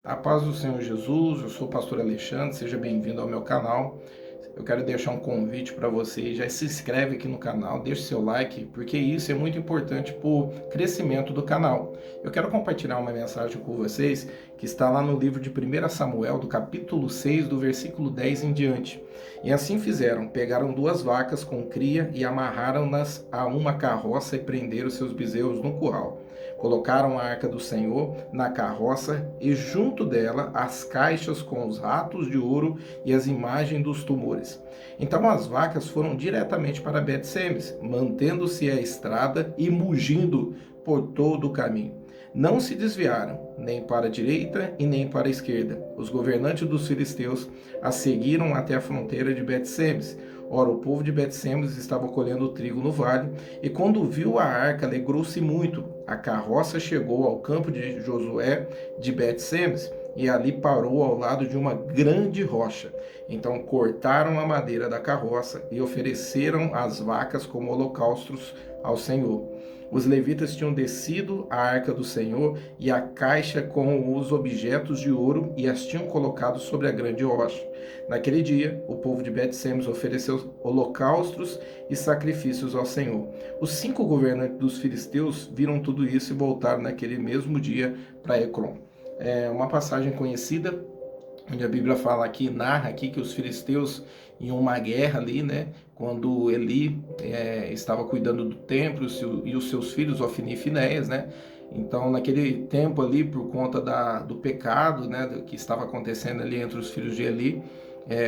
A paz do Senhor Jesus, eu sou o pastor Alexandre, seja bem-vindo ao meu canal. Eu quero deixar um convite para você, já se inscreve aqui no canal, deixe seu like, porque isso é muito importante para o crescimento do canal. Eu quero compartilhar uma mensagem com vocês que está lá no livro de 1 Samuel, do capítulo 6, do versículo 10 em diante. E assim fizeram, pegaram 2 vacas com cria e amarraram-nas a uma carroça e prenderam seus bezerros no curral. Colocaram a arca do Senhor na carroça e junto dela as caixas com os ratos de ouro e as imagens dos tumores. Então as vacas foram diretamente para Bet-Semes, mantendo-se a estrada e mugindo por todo o caminho. Não se desviaram, nem para a direita e nem para a esquerda. Os governantes dos filisteus as seguiram até a fronteira de Bet-Semes. Ora, o povo de Bet-Semes estava colhendo trigo no vale, e quando viu a arca, alegrou-se muito. A carroça chegou ao campo de Josué de Bet-Semes, e ali parou ao lado de uma grande rocha. Então cortaram a madeira da carroça e ofereceram as vacas como holocaustos ao Senhor. Os levitas tinham descido a arca do Senhor e a caixa com os objetos de ouro e as tinham colocado sobre a grande rocha. Naquele dia, o povo de Bet-Semes ofereceu holocaustos e sacrifícios ao Senhor. Os 5 governantes dos filisteus viram tudo isso e voltaram naquele mesmo dia para Ecrom. É uma passagem conhecida, onde a Bíblia fala aqui, narra aqui que os filisteus em uma guerra ali, né, quando Eli estava cuidando do templo e os seus filhos, Ofni e Finéias, né, então naquele tempo ali, por conta do pecado, né, que estava acontecendo ali entre os filhos de Eli,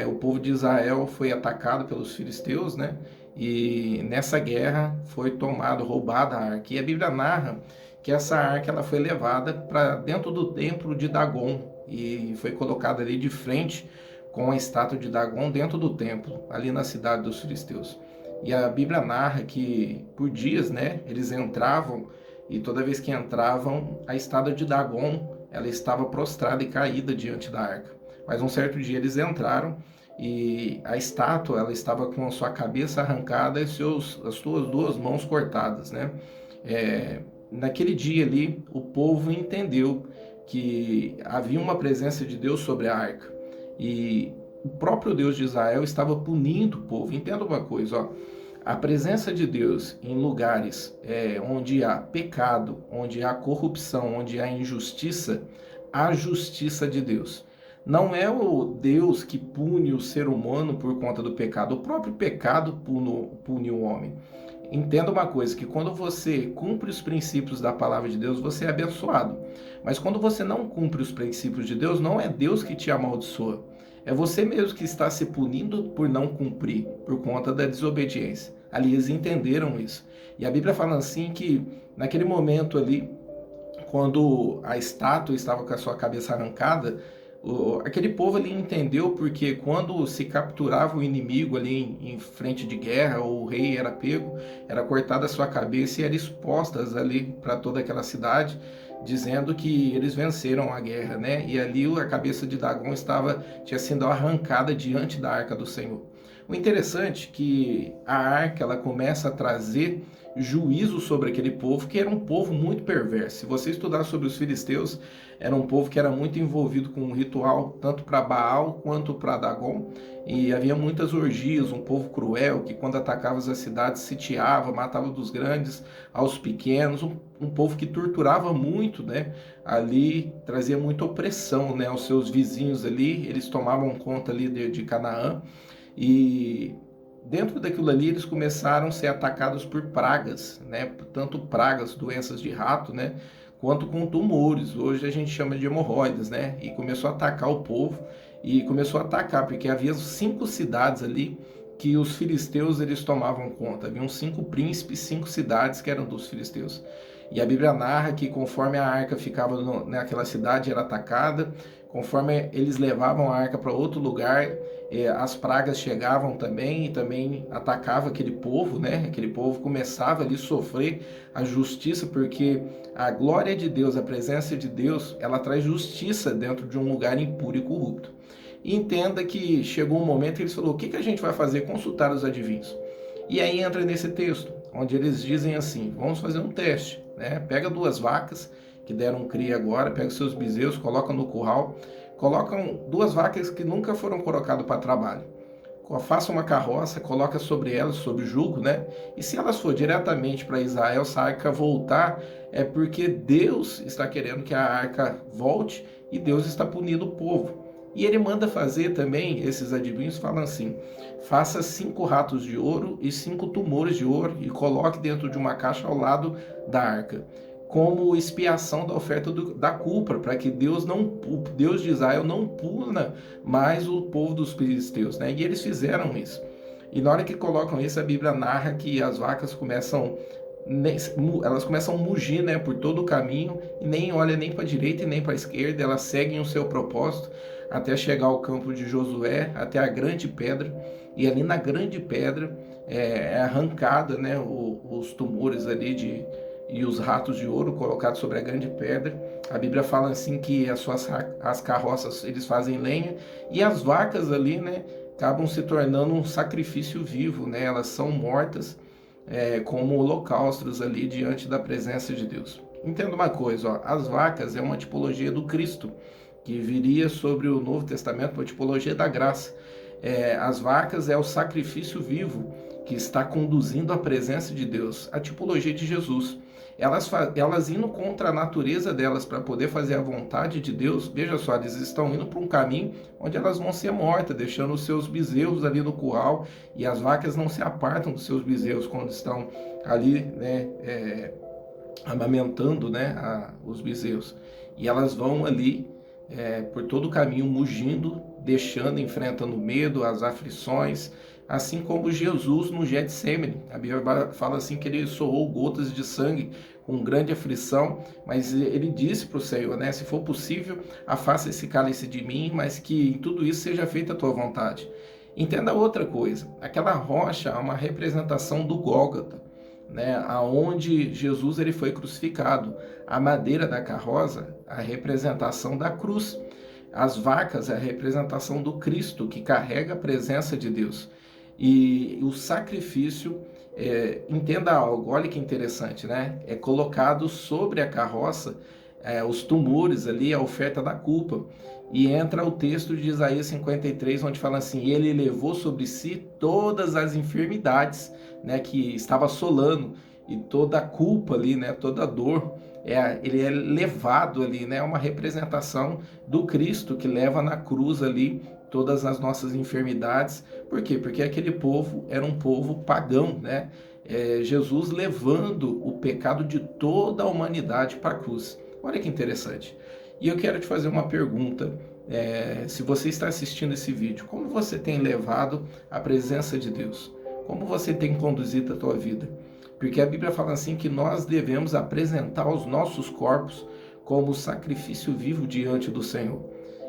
o povo de Israel foi atacado pelos filisteus, né, e nessa guerra foi roubada a arca, e a Bíblia narra que essa arca ela foi levada para dentro do templo de Dagon, e foi colocada ali de frente com a estátua de Dagon dentro do templo, ali na cidade dos filisteus. E a Bíblia narra que por dias, né, eles entravam e toda vez que entravam, a estátua de Dagon, ela estava prostrada e caída diante da arca. Mas um certo dia eles entraram e a estátua, ela estava com a sua cabeça arrancada e as suas 2 mãos cortadas, né? Naquele dia ali, o povo entendeu que havia uma presença de Deus sobre a arca. E o próprio Deus de Israel estava punindo o povo. Entenda uma coisa, ó. A presença de Deus em lugares onde há pecado, onde há corrupção, onde há injustiça, há justiça de Deus. Não é o Deus que pune o ser humano por conta do pecado. O próprio pecado pune o homem. Entenda uma coisa, que quando você cumpre os princípios da palavra de Deus, você é abençoado. Mas quando você não cumpre os princípios de Deus, não é Deus que te amaldiçoa. É você mesmo que está se punindo por não cumprir, por conta da desobediência. Ali eles entenderam isso. E a Bíblia fala assim que naquele momento ali, quando a estátua estava com a sua cabeça arrancada, aquele povo ali entendeu, porque quando se capturava o inimigo ali em frente de guerra, ou o rei era pego, era cortada a sua cabeça e era expostas ali para toda aquela cidade, dizendo que eles venceram a guerra, né? E ali a cabeça de Dagon tinha sido arrancada diante da arca do Senhor. O interessante é que a arca ela começa a trazer juízo sobre aquele povo, que era um povo muito perverso. Se você estudar sobre os filisteus, era um povo que era muito envolvido com um ritual, tanto para Baal quanto para Dagon, e havia muitas orgias, um povo cruel, que quando atacava as cidades, sitiava, matava dos grandes aos pequenos, um povo que torturava muito, né? Ali trazia muita opressão, né, aos seus vizinhos ali, eles tomavam conta ali de Canaã, e dentro daquilo ali eles começaram a ser atacados por pragas, né? Tanto pragas, doenças de rato, né? Quanto com tumores. Hoje a gente chama de hemorroidas, né? E começou a atacar o povo e começou a atacar, porque havia 5 cidades ali que os filisteus eles tomavam conta. Haviam 5 príncipes, 5 cidades que eram dos filisteus. E a Bíblia narra que conforme a arca ficava naquela cidade, era atacada, conforme eles levavam a arca para outro lugar, as pragas chegavam também e também atacava aquele povo, né? Aquele povo começava ali a sofrer a justiça, porque a glória de Deus, a presença de Deus, ela traz justiça dentro de um lugar impuro e corrupto. E entenda que chegou um momento que eles falaram: o que a gente vai fazer? Consultar os adivinhos. E aí entra nesse texto, onde eles dizem assim: vamos fazer um teste, né? Pega 2 vacas que deram cria agora, pega os seus bezerros, colocam no curral, colocam 2 vacas que nunca foram colocadas para trabalho. Faça uma carroça, coloca sobre elas, sob jugo, né? E se elas for diretamente para Israel, se a arca voltar, é porque Deus está querendo que a arca volte e Deus está punindo o povo. E ele manda fazer também, esses adivinhos falam assim, faça 5 ratos de ouro e 5 tumores de ouro e coloque dentro de uma caixa ao lado da arca, como expiação da oferta da culpa, para que o Deus de Israel não puna mais o povo dos filisteus, né? E eles fizeram isso. E na hora que colocam isso, a Bíblia narra que as vacas começam a mugir, né, por todo o caminho, e nem olha nem para a direita e nem para a esquerda, elas seguem o seu propósito até chegar ao campo de Josué, até a grande pedra, e ali na grande pedra é arrancada, né, os tumores ali e os ratos de ouro colocados sobre a grande pedra. A Bíblia fala assim que as carroças eles fazem lenha, e as vacas ali, né, acabam se tornando um sacrifício vivo, né, elas são mortas como holocaustos ali diante da presença de Deus. Entenda uma coisa, ó, as vacas é uma tipologia do Cristo, que viria sobre o Novo Testamento, uma tipologia da graça. As vacas é o sacrifício vivo que está conduzindo à presença de Deus, a tipologia de Jesus. Elas indo contra a natureza delas para poder fazer a vontade de Deus, veja só, eles estão indo para um caminho onde elas vão ser mortas, deixando os seus bezerros ali no curral, e as vacas não se apartam dos seus bezerros quando estão ali, né, amamentando, né, os bezerros. E elas vão ali por todo o caminho mugindo, deixando, enfrentando o medo, as aflições, assim como Jesus no Getsemane. A Bíblia fala assim que ele soou gotas de sangue com grande aflição, mas ele disse para o Senhor, né, se for possível, afasta esse cálice de mim, mas que em tudo isso seja feita a tua vontade. Entenda outra coisa, aquela rocha é uma representação do Gólgota, né, aonde Jesus ele foi crucificado. A madeira da carroça, a representação da cruz. As vacas, a representação do Cristo, que carrega a presença de Deus. E o sacrifício, entenda algo, olha que interessante, né? É colocado sobre a carroça os tumores ali, a oferta da culpa. E entra o texto de Isaías 53, onde fala assim, ele levou sobre si todas as enfermidades, né, que estava assolando, e toda a culpa ali, né, toda a dor, ele é levado ali, né, uma representação do Cristo que leva na cruz ali todas as nossas enfermidades. Por quê? Porque aquele povo era um povo pagão, né? Jesus levando o pecado de toda a humanidade para a cruz. Olha que interessante. E eu quero te fazer uma pergunta, se você está assistindo esse vídeo, como você tem levado a presença de Deus? Como você tem conduzido a tua vida? Porque a Bíblia fala assim que nós devemos apresentar os nossos corpos como sacrifício vivo diante do Senhor.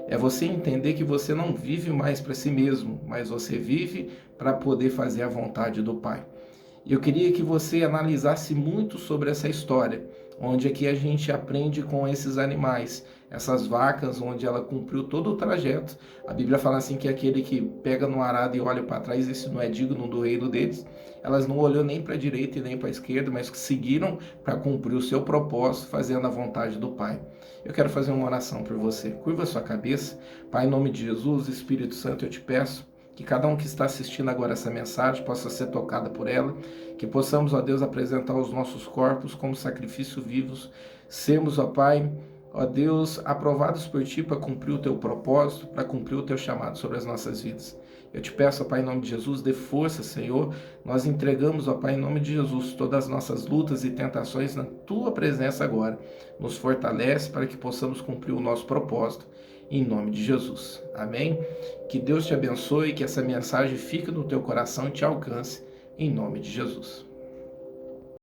É você entender que você não vive mais para si mesmo, mas você vive para poder fazer a vontade do Pai. Eu queria que você analisasse muito sobre essa história, onde aqui a gente aprende com esses animais, essas vacas, onde ela cumpriu todo o trajeto. A Bíblia fala assim que aquele que pega no arado e olha para trás, esse não é digno do reino deles. Elas não olhou nem para a direita e nem para a esquerda, mas que seguiram para cumprir o seu propósito, fazendo a vontade do Pai. Eu quero fazer uma oração por você. Curva a sua cabeça. Pai, em nome de Jesus, Espírito Santo, eu te peço que cada um que está assistindo agora essa mensagem possa ser tocada por ela, que possamos, ó Deus, apresentar os nossos corpos como sacrifício vivos, sermos, ó Pai, ó Deus, aprovados por Ti para cumprir o Teu propósito, para cumprir o Teu chamado sobre as nossas vidas. Eu te peço, ó Pai, em nome de Jesus, dê força, Senhor. Nós entregamos, ó Pai, em nome de Jesus, todas as nossas lutas e tentações na Tua presença agora. Nos fortalece para que possamos cumprir o nosso propósito. Em nome de Jesus. Amém? Que Deus te abençoe, que essa mensagem fique no teu coração e te alcance. Em nome de Jesus.